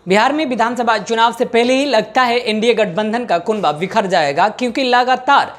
बिहार में विधानसभा चुनाव से पहले ही लगता है एनडीए गठबंधन का कुनबा बिखर जाएगा, क्योंकि लगातार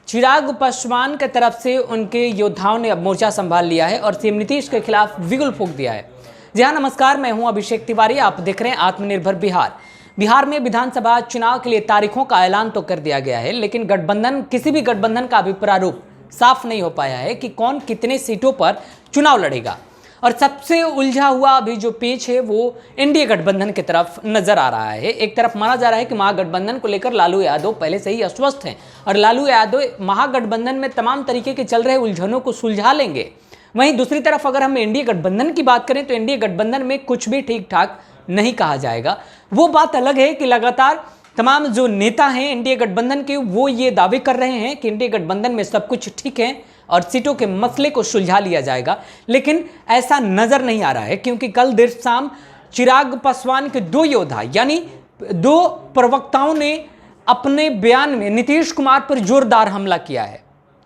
चिराग पासवान की तरफ से उनके योद्धाओं ने अब मोर्चा संभाल लिया है और सीएम नीतीश के खिलाफ बिगुल फूंक दिया है। जी हाँ, नमस्कार, मैं हूं अभिषेक तिवारी, आप देख रहे हैं आत्मनिर्भर बिहार। बिहार में विधानसभा चुनाव के लिए तारीखों का ऐलान तो कर दिया गया है, लेकिन किसी भी गठबंधन का अभी प्रारूप साफ नहीं हो पाया है कि कौन कितने सीटों पर चुनाव लड़ेगा। और सबसे उलझा हुआ अभी जो पेच है वो एनडीए गठबंधन की तरफ नजर आ रहा है। एक तरफ माना जा रहा है कि महागठबंधन को लेकर लालू यादव पहले से ही अस्वस्थ हैं और लालू यादव महागठबंधन में तमाम तरीके के चल रहे उलझनों को सुलझा लेंगे। वहीं दूसरी तरफ अगर हम एनडीए गठबंधन की बात करें तो एनडीए गठबंधन में कुछ भी ठीक ठाक नहीं कहा जाएगा। वो बात अलग है कि लगातार तमाम जो नेता हैं एनडीए गठबंधन के, वो ये दावे कर रहे हैं कि एनडीए गठबंधन में सब कुछ ठीक है और सीटों के मसले को सुलझा लिया जाएगा, लेकिन ऐसा नजर नहीं आ रहा है, क्योंकि कल देर शाम चिराग पासवान के दो योद्धा यानी दो प्रवक्ताओं ने अपने बयान में नीतीश कुमार पर जोरदार हमला किया है।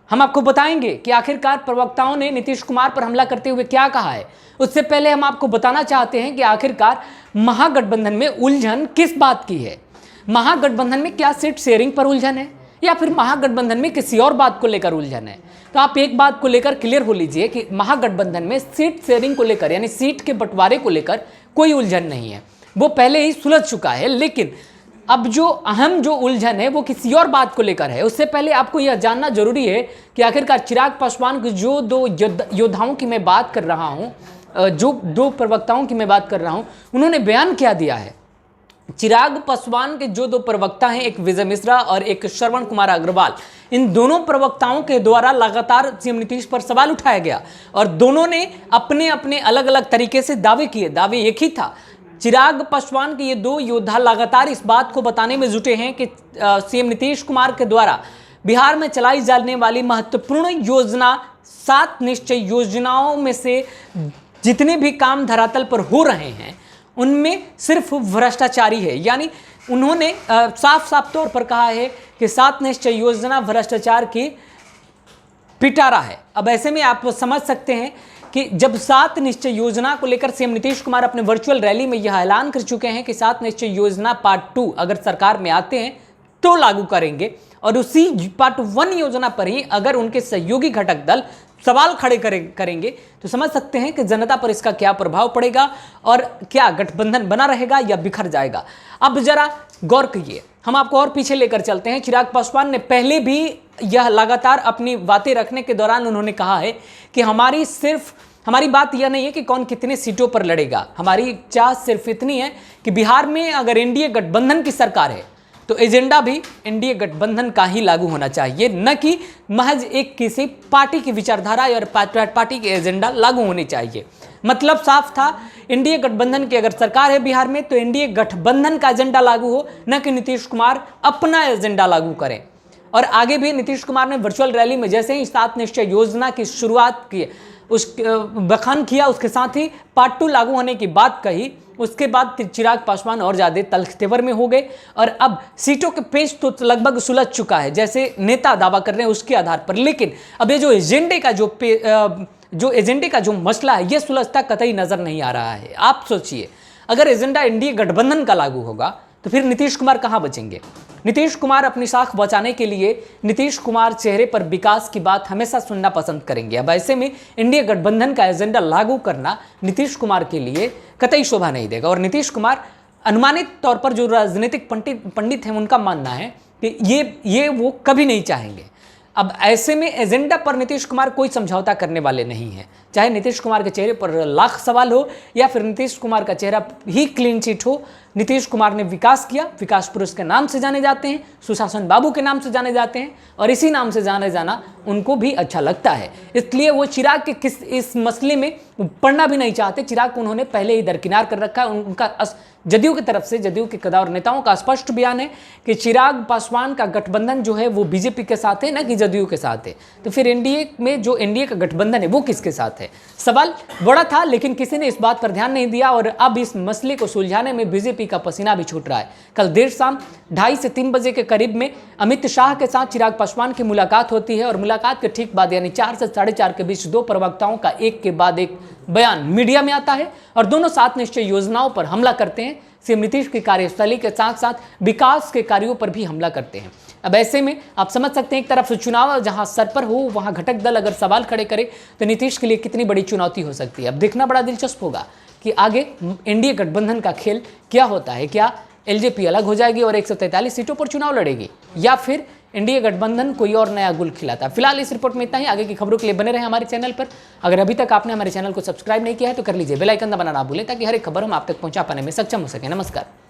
हम आपको बताएंगे कि आखिरकार प्रवक्ताओं ने नीतीश कुमार पर हमला करते हुए क्या कहा है। उससे पहले हम आपको बताना चाहते हैं कि आखिरकार महागठबंधन में उलझन किस बात की है। महागठबंधन में क्या सीट शेयरिंग पर उलझन है या फिर महागठबंधन में किसी और बात को लेकर उलझन है। तो आप एक बात को लेकर क्लियर हो लीजिए कि महागठबंधन में सीट शेयरिंग को लेकर यानी सीट के बंटवारे को लेकर कोई उलझन नहीं है, वो पहले ही सुलझ चुका है। लेकिन अब जो अहम जो उलझन है वो किसी और बात को लेकर है। उससे पहले आपको यह जानना जरूरी है कि आखिरकार चिराग पासवान के जो दो योद्धाओं की मैं बात कर रहा हूँ, जो दो प्रवक्ताओं की मैं बात कर रहा हूँ, उन्होंने बयान क्या दिया है। चिराग पासवान के जो दो प्रवक्ता हैं, एक विजय मिश्रा और एक श्रवण कुमार अग्रवाल, इन दोनों प्रवक्ताओं के द्वारा लगातार सीएम नीतीश पर सवाल उठाया गया और दोनों ने अपने अपने अलग अलग तरीके से दावे किए। दावे एक ही था। चिराग पासवान के ये दो योद्धा लगातार इस बात को बताने में जुटे हैं कि सीएम नीतीश कुमार के द्वारा बिहार में चलाई जाने वाली महत्वपूर्ण योजना 7 निश्चय योजनाओं में से जितने भी काम धरातल पर हो रहे हैं उनमें सिर्फ भ्रष्टाचारी है। यानी उन्होंने साफ साफ तौर पर कहा है कि 7 निश्चय योजना भ्रष्टाचार की पिटारा है। अब ऐसे में आप समझ सकते हैं कि जब 7 निश्चय योजना को लेकर सीएम नीतीश कुमार अपने वर्चुअल रैली में यह ऐलान कर चुके हैं कि 7 निश्चय योजना पार्ट 2 अगर सरकार में आते हैं तो लागू करेंगे, और उसी पार्ट 1 योजना पर ही अगर उनके सहयोगी घटक दल सवाल खड़े करेंगे तो समझ सकते हैं कि जनता पर इसका क्या प्रभाव पड़ेगा और क्या गठबंधन बना रहेगा या बिखर जाएगा। अब जरा गौर कीजिए, हम आपको और पीछे लेकर चलते हैं। चिराग पासवान ने पहले भी यह लगातार अपनी बातें रखने के दौरान उन्होंने कहा है कि हमारी बात यह नहीं है कि कौन कितने सीटों पर लड़ेगा, हमारी चाह सिर्फ इतनी है कि बिहार में अगर एनडीए गठबंधन की सरकार है तो एजेंडा भी एनडीए गठबंधन का ही लागू होना चाहिए, न कि महज एक किसी पार्टी की विचारधारा और पार्टी के एजेंडा लागू होने चाहिए। मतलब साफ था, एनडीए गठबंधन की अगर सरकार है बिहार में तो एनडीए गठबंधन का एजेंडा लागू हो, न कि नीतीश कुमार अपना एजेंडा लागू करें। और आगे भी नीतीश कुमार ने वर्चुअल रैली में जैसे ही 7 निश्चय योजना की शुरुआत की, बखान किया, उसके साथ ही पार्ट 2 लागू होने की बात कही, उसके बाद चिराग पासवान और ज़्यादा तल्ख तेवर में हो गए और अब सीटों के पेच तो लगभग सुलझ चुका है जैसे नेता दावा कर रहे हैं उसके आधार पर। लेकिन अब ये जो एजेंडे का जो मसला है ये सुलझता कतई नजर नहीं आ रहा है। आप सोचिए, अगर एजेंडा एनडीए गठबंधन का लागू होगा तो फिर नीतीश कुमार कहाँ बचेंगे। नीतीश कुमार अपनी साख बचाने के लिए नीतीश कुमार चेहरे पर विकास की बात हमेशा सुनना पसंद करेंगे। अब ऐसे में एनडीए गठबंधन का एजेंडा लागू करना नीतीश कुमार के लिए कतई शोभा नहीं देगा और नीतीश कुमार अनुमानित तौर पर जो राजनीतिक पंडित हैं उनका मानना है कि ये वो कभी नहीं चाहेंगे। अब ऐसे में एजेंडा पर नीतीश कुमार कोई समझौता करने वाले नहीं हैं, चाहे नीतीश कुमार के चेहरे पर लाख सवाल हो या फिर नीतीश कुमार का चेहरा ही क्लीन चिट हो। नीतीश कुमार ने विकास किया, विकास पुरुष के नाम से जाने जाते हैं, सुशासन बाबू के नाम से जाने जाते हैं और इसी नाम से जाने जाना उनको भी अच्छा लगता है। इसलिए वो चिराग के इस मसले में पढ़ना भी नहीं चाहते। चिराग को उन्होंने पहले ही दरकिनार कर रखा है। उनका जदयू की तरफ से, जदयू के कदावर नेताओं का स्पष्ट बयान है कि चिराग पासवान का गठबंधन जो है वो बीजेपी के साथ है, ना कि जदयू के साथ है। तो फिर एनडीए में जो एनडीए का गठबंधन है वो किसके साथ है। सवाल बड़ा था लेकिन किसी ने इस बात पर ध्यान नहीं दिया और अब इस मसले को सुलझाने में बीजेपी का पसीना भी छूट रहा है। कल देर शाम 2:30 से 3 बजे के करीब में अमित शाह के साथ चिराग पासवान की मुलाकात होती है और मुलाकात के ठीक बाद यानी 4 से 4:30 के बीच दो प्रवक्ताओं का एक के बाद एक बयान मीडिया में आता है और दोनों 7 निश्चय योजनाओं पर हमला करते हैं। सीएम नीतीश की कार्यशैली के साथ साथ विकास के कार्यों पर भी हमला करते हैं। अब ऐसे में आप समझ सकते हैं, एक तरफ से चुनाव जहां सर पर हो वहां घटक दल अगर सवाल खड़े करे तो नीतीश के लिए कितनी बड़ी चुनौती हो सकती है। अब देखना बड़ा दिलचस्प होगा कि आगे एनडीए गठबंधन का खेल क्या होता है। क्या एलजेपी अलग हो जाएगी और 143 सीटों पर चुनाव लड़ेगी, या फिर एनडीए गठबंधन कोई और नया गुल खिलाता है। फिलहाल इस रिपोर्ट में इतना ही। आगे की खबरों के लिए बने रहे हमारे चैनल पर। अगर अभी तक आपने हमारे चैनल को सब्सक्राइब नहीं किया है तो कर लीजिए, बेल आइकन दबाना ना भूलें ताकि हर एक खबर हम आप तक पहुंचा पाने में सक्षम हो सके। नमस्कार।